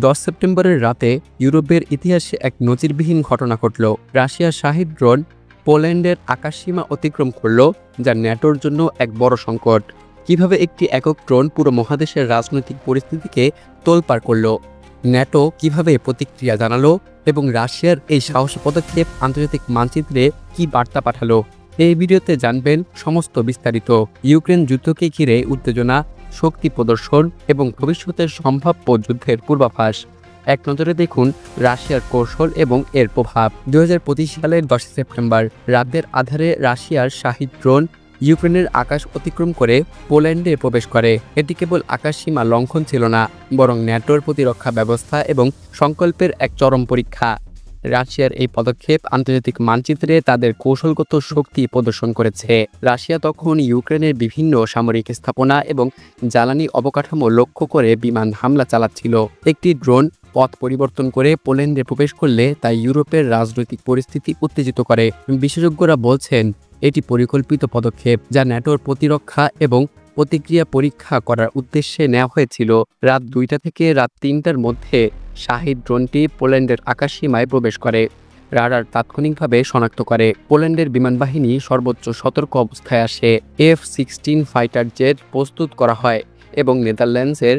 10 সেপ্টেম্বরের রাতে ইউরোপের ইতিহাসে এক নজিরবিহীন ঘটনা ঘটল। রাশিয়ার শাহী ড্রোন পোল্যান্ডের আকাশসীমা অতিক্রম করল, যা ন্যাটোর জন্য এক বড় সংকট। কিভাবে একটি একক ড্রোন পুরো মহাদেশের রাজনৈতিক পরিস্থিতিকে তোলপাড় করল, ন্যাটো কিভাবে প্রতিক্রিয়া জানালো এবং রাশিয়ার এই সাহসী পদক্ষেপ আন্তর্জাতিক মানচিত্রে কি বার্তা পাঠালো, এই ভিডিওতে জানবেন সমস্ত বিস্তারিত। ইউক্রেন যুদ্ধকে ঘিরে উত্তেজনা, শক্তি প্রদর্শন এবং ভবিষ্যতের সম্ভাব্য যুদ্ধের পূর্বাভাস। এক নজরে দেখুন রাশিয়ার কৌশল এবং এর প্রভাব। 2025 সালের 10 সেপ্টেম্বর রাতের আধারে রাশিয়ার শাহী ড্রোন ইউক্রেনের আকাশ অতিক্রম করে পোল্যান্ডে প্রবেশ করে। এটি কেবল আকাশসীমা লঙ্ঘন ছিল না, বরং ন্যাটোর প্রতিরক্ষা ব্যবস্থা এবং সংকল্পের এক চরম পরীক্ষা। রাশিয়ার এই পদক্ষেপ আন্তর্জাতিক মানচিত্রে তাদের কৌশলগত শক্তি প্রদর্শন করেছে। রাশিয়া তখন ইউক্রেনের বিভিন্ন সামরিক স্থাপনা এবং জ্বালানি অবকাঠামো লক্ষ্য করে বিমান হামলা চালাচ্ছিল। একটি ড্রোন পথ পরিবর্তন করে পোল্যান্ডে প্রবেশ করলে তা ইউরোপের রাজনৈতিক পরিস্থিতি উত্তেজিত করে। বিশেষজ্ঞরা বলছেন এটি পরিকল্পিত পদক্ষেপ, যা ন্যাটোর প্রতিরক্ষা এবং প্রতিক্রিয়া পরীক্ষা করার উদ্দেশ্যে নেওয়া হয়েছিল। রাত 2টা থেকে রাত 3টার মধ্যে শাহী ড্রোনটি পোল্যান্ডের আকাশসীমায় প্রবেশ করে। রাডার তাৎক্ষণিকভাবে শনাক্ত করে। পোল্যান্ডের বিমানবাহিনী সর্বোচ্চ সতর্ক অবস্থায় আসে। F-16 ফাইটার জেট প্রস্তুত করা হয় এবং নেদারল্যান্ডসের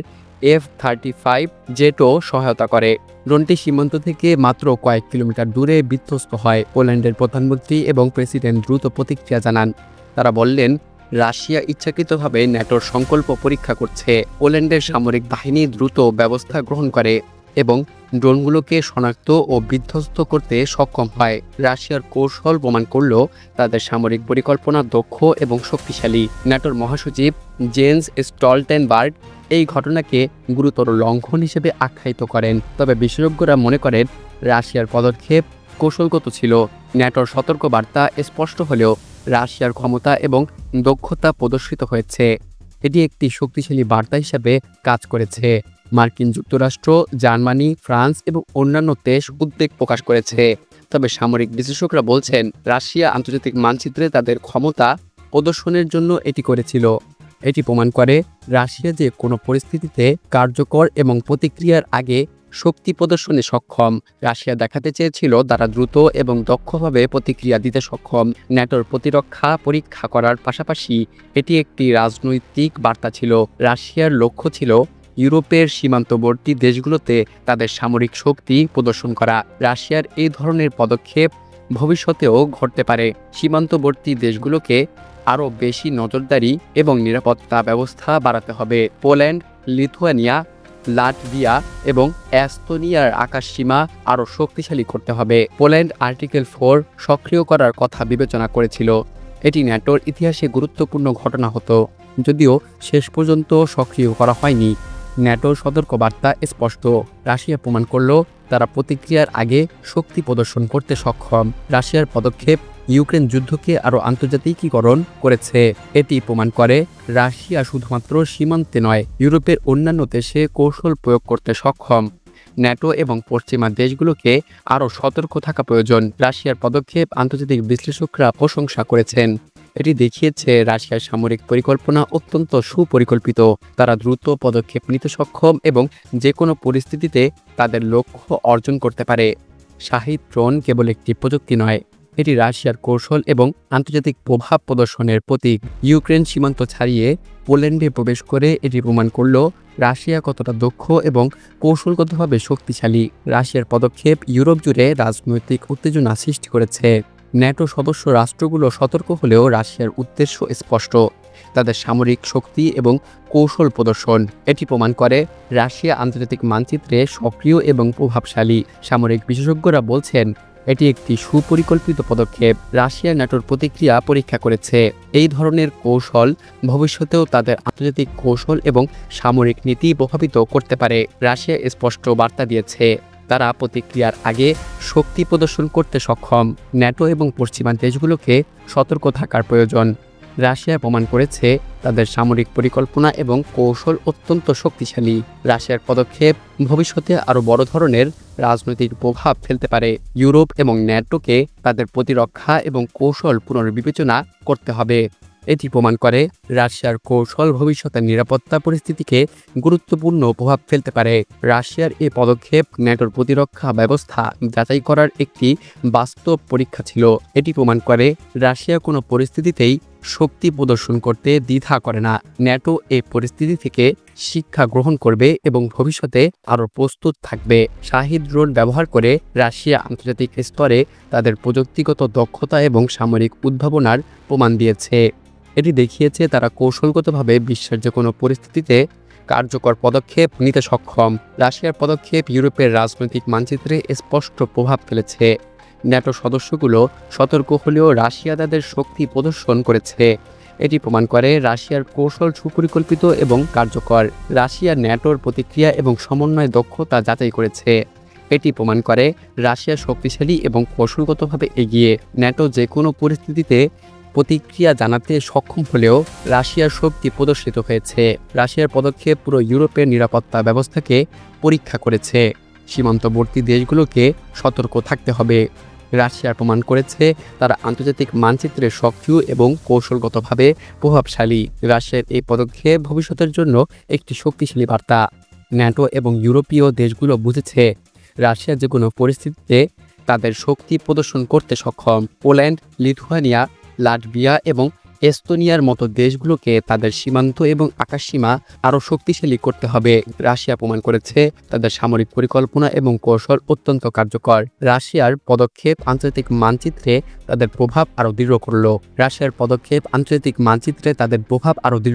F-35 জেটও সহায়তা করে। ড্রোনটি সীমান্ত থেকে মাত্র কয়েক কিলোমিটার দূরে বিধ্বস্ত হয়। পোল্যান্ডের প্রধানমন্ত্রী এবং প্রেসিডেন্ট দ্রুত প্রতিক্রিয়া জানান। তারা বললেন, রাশিয়া ইচ্ছাকৃতভাবে ন্যাটোর সংকল্প পরীক্ষা করছে। পোল্যান্ডের সামরিক বাহিনী দ্রুত ব্যবস্থা গ্রহণ করে এবং ড্রোনগুলোকে শনাক্ত ও বিধ্বস্ত করতে সক্ষম হয়। রাশিয়ার কৌশল প্রমাণ করল তাদের সামরিক পরিকল্পনা দক্ষ এবং শক্তিশালী। ন্যাটোর মহাসচিব জেন্স স্টলটেনবার্গ এই ঘটনাকে গুরুতর লঙ্ঘন হিসেবে আখ্যায়িত করেন। তবে বিশেষজ্ঞরা মনে করেন রাশিয়ার পদক্ষেপ কৌশলগত ছিল। ন্যাটোর সতর্কবার্তা স্পষ্ট হলেও রাশিয়ার ক্ষমতা এবং দক্ষতা প্রদর্শিত হয়েছে। এটি একটি শক্তিশালী বার্তা হিসেবে কাজ করেছে। মার্কিন যুক্তরাষ্ট্র, জার্মানি, ফ্রান্স এবং অন্যান্য দেশ উদ্বেগ প্রকাশ করেছে। তবে সামরিক বিশ্লেষকরা বলছেন রাশিয়া আন্তর্জাতিক মানচিত্রে তাদের ক্ষমতা প্রদর্শনের জন্য এটি করেছিল। এটি প্রমাণ করে রাশিয়া যে কোনো পরিস্থিতিতে কার্যকর এবং প্রতিক্রিয়ার আগে শক্তি প্রদর্শনে সক্ষম। রাশিয়া দেখাতে চেয়েছিল তারা দ্রুত এবং দক্ষভাবে প্রতিক্রিয়া দিতে সক্ষম। ন্যাটোর প্রতিরক্ষা পরীক্ষা করার পাশাপাশি এটি একটি রাজনৈতিক বার্তা ছিল। রাশিয়ার লক্ষ্য ছিল ইউরোপের সীমান্তবর্তী দেশগুলোতে তাদের সামরিক শক্তি প্রদর্শন করা। রাশিয়ার এই ধরনের পদক্ষেপ ভবিষ্যতেও ঘটতে পারে। সীমান্তবর্তী দেশগুলোকে আরও বেশি নজরদারি এবং নিরাপত্তা ব্যবস্থা বাড়াতে হবে। পোল্যান্ড, লিথুয়ানিয়া, লাটভিয়া এবং এস্তোনিয়ার আকাশসীমা আরও শক্তিশালী করতে হবে। পোল্যান্ড আর্টিকেল 4 সক্রিয় করার কথা বিবেচনা করেছিল। এটি ন্যাটোর ইতিহাসে গুরুত্বপূর্ণ ঘটনা হতো, যদিও শেষ পর্যন্ত সক্রিয় করা হয়নি। ন্যাটোর সতর্কবার্তা স্পষ্ট। রাশিয়া প্রমাণ করল তারা প্রতিক্রিয়ার আগে শক্তি প্রদর্শন করতে সক্ষম। রাশিয়ার পদক্ষেপ ইউক্রেন যুদ্ধকে আরও আন্তর্জাতিকীকরণ করেছে। এটি প্রমাণ করে রাশিয়া শুধুমাত্র সীমান্তে নয়, ইউরোপের অন্যান্য দেশে কৌশল প্রয়োগ করতে সক্ষম। ন্যাটো এবং পশ্চিমা দেশগুলোকে আরও সতর্ক থাকা প্রয়োজন। রাশিয়ার পদক্ষেপ আন্তর্জাতিক বিশ্লেষকরা প্রশংসা করেছেন। এটি দেখিয়েছে রাশিয়ার সামরিক পরিকল্পনা অত্যন্ত সুপরিকল্পিত। তারা দ্রুত পদক্ষেপ নিতে সক্ষম এবং যে কোনো পরিস্থিতিতে তাদের লক্ষ্য অর্জন করতে পারে। শাহী ড্রোন কেবল একটি প্রযুক্তি নয়, এটি রাশিয়ার কৌশল এবং আন্তর্জাতিক প্রভাব প্রদর্শনের প্রতীক। ইউক্রেন সীমান্ত ছাড়িয়ে পোল্যান্ডে প্রবেশ করে এটি প্রমাণ করল রাশিয়া কতটা দক্ষ এবং কৌশলগতভাবে শক্তিশালী। রাশিয়ার পদক্ষেপ ইউরোপ জুড়ে রাজনৈতিক উত্তেজনা সৃষ্টি করেছে। ন্যাটো সদস্য রাষ্ট্রগুলো সতর্ক হলেও রাশিয়ার উদ্দেশ্য স্পষ্ট, তাদের সামরিক শক্তি এবং কৌশল প্রদর্শন। এটি প্রমাণ করে রাশিয়া আন্তর্জাতিক মানচিত্রে সক্রিয় এবং প্রভাবশালী। সামরিক বিশেষজ্ঞরা বলছেন এটি একটি সুপরিকল্পিত পদক্ষেপ। রাশিয়া ন্যাটোর প্রতিক্রিয়া পরীক্ষা করেছে। এই ধরনের কৌশল ভবিষ্যতেও তাদের আন্তর্জাতিক কৌশল এবং সামরিক নীতি প্রভাবিত করতে পারে। রাশিয়া স্পষ্ট বার্তা দিয়েছে তারা প্রতিক্রিয়ার আগে শক্তি প্রদর্শন করতে সক্ষম। ন্যাটো এবং পশ্চিমা দেশগুলোকে সতর্ক থাকার প্রয়োজন। রাশিয়া প্রমাণ করেছে তাদের সামরিক পরিকল্পনা এবং কৌশল অত্যন্ত শক্তিশালী। রাশিয়ার পদক্ষেপ ভবিষ্যতে আরও বড় ধরনের রাজনৈতিক প্রভাব ফেলতে পারে। ইউরোপ এবং ন্যাটোকে তাদের প্রতিরক্ষা এবং কৌশল পুনর্বিবেচনা করতে হবে। এটি প্রমাণ করে রাশিয়ার কৌশল ভবিষ্যতের নিরাপত্তা পরিস্থিতিকে গুরুত্বপূর্ণ প্রভাব ফেলতে পারে। রাশিয়ার এই পদক্ষেপ ন্যাটোর প্রতিরক্ষা ব্যবস্থা যাচাই করার একটি বাস্তব পরীক্ষা ছিল। এটি প্রমাণ করে রাশিয়া কোনো পরিস্থিতিতেই শক্তি প্রদর্শন করতে দ্বিধা করে না। ন্যাটো এই পরিস্থিতি থেকে শিক্ষা গ্রহণ করবে এবং ভবিষ্যতে আরও প্রস্তুত থাকবে। শাহিদ ড্রোন ব্যবহার করে রাশিয়া আন্তর্জাতিক স্তরে তাদের প্রযুক্তিগত দক্ষতা এবং সামরিক উদ্ভাবনার প্রমাণ দিয়েছে। এটি দেখিয়েছে তারা কৌশলগতভাবে বিশ্বের যে কোনো পরিস্থিতিতে কার্যকর পদক্ষেপ নিতে সক্ষম। রাশিয়ার পদক্ষেপ ইউরোপের রাজনৈতিক মানচিত্রে স্পষ্ট প্রভাব ফেলেছে। ন্যাটো সদস্যগুলো সতর্ক হলেও রাশিয়া তাদের শক্তি প্রদর্শন করেছে। এটি প্রমাণ করে রাশিয়ার কৌশল সুপরিকল্পিত এবং কার্যকর। রাশিয়া ন্যাটোর প্রতিক্রিয়া এবং সমন্বয় দক্ষতা যাচাই করেছে। এটি প্রমাণ করে রাশিয়া শক্তিশালী এবং কৌশলগতভাবে এগিয়ে। ন্যাটো যে কোনো পরিস্থিতিতে প্রতিক্রিয়া জানাতে সক্ষম হলেও রাশিয়ার শক্তি প্রদর্শিত হয়েছে। রাশিয়ার পদক্ষেপ পুরো ইউরোপের নিরাপত্তা ব্যবস্থাকে পরীক্ষা করেছে। সীমান্তবর্তী দেশগুলোকে সতর্ক থাকতে হবে। রাশিয়ার প্রমাণ করেছে তারা আন্তর্জাতিক মানচিত্রে সক্রিয় এবং কৌশলগতভাবে প্রভাবশালী। রাশিয়ার এই পদক্ষেপ ভবিষ্যতের জন্য একটি শক্তিশালী বার্তা। ন্যাটো এবং ইউরোপীয় দেশগুলো বুঝেছে রাশিয়া যে কোনো পরিস্থিতিতে তাদের শক্তি প্রদর্শন করতে সক্ষম। পোল্যান্ড, লিথুয়ানিয়া, লাটভিয়া এবং এস্তোনিয়ার মতো দেশগুলোকে তাদের সীমান্ত এবং আকাশসীমা আরও শক্তিশালী করতে হবে। রাশিয়া প্রমাণ করেছে তাদের সামরিক পরিকল্পনা এবং কৌশল অত্যন্ত কার্যকর। রাশিয়ার পদক্ষেপ আন্তর্জাতিক মানচিত্রে তাদের প্রভাব আরও দৃঢ় করল।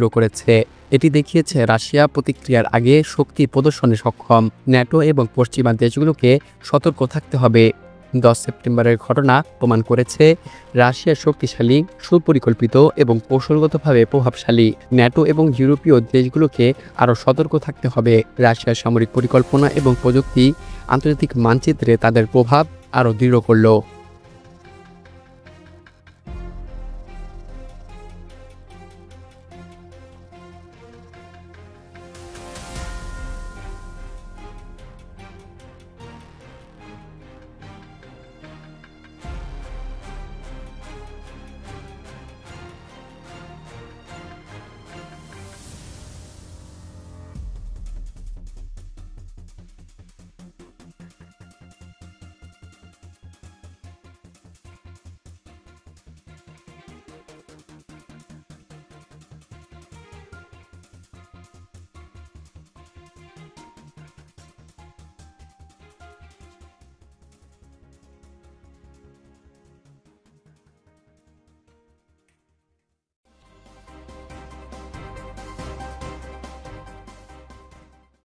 করেছে। এটি দেখিয়েছে রাশিয়া প্রতিক্রিয়ার আগে শক্তি প্রদর্শনে সক্ষম। ন্যাটো এবং পশ্চিমা দেশগুলোকে সতর্ক থাকতে হবে। 10 সেপ্টেম্বরের ঘটনা প্রমাণ করেছে রাশিয়া শক্তিশালী, সুপরিকল্পিত এবং কৌশলগতভাবে প্রভাবশালী। ন্যাটো এবং ইউরোপীয় দেশগুলোকে আরও সতর্ক থাকতে হবে। রাশিয়ার সামরিক পরিকল্পনা এবং প্রযুক্তি আন্তর্জাতিক মানচিত্রে তাদের প্রভাব আরও দৃঢ় করল।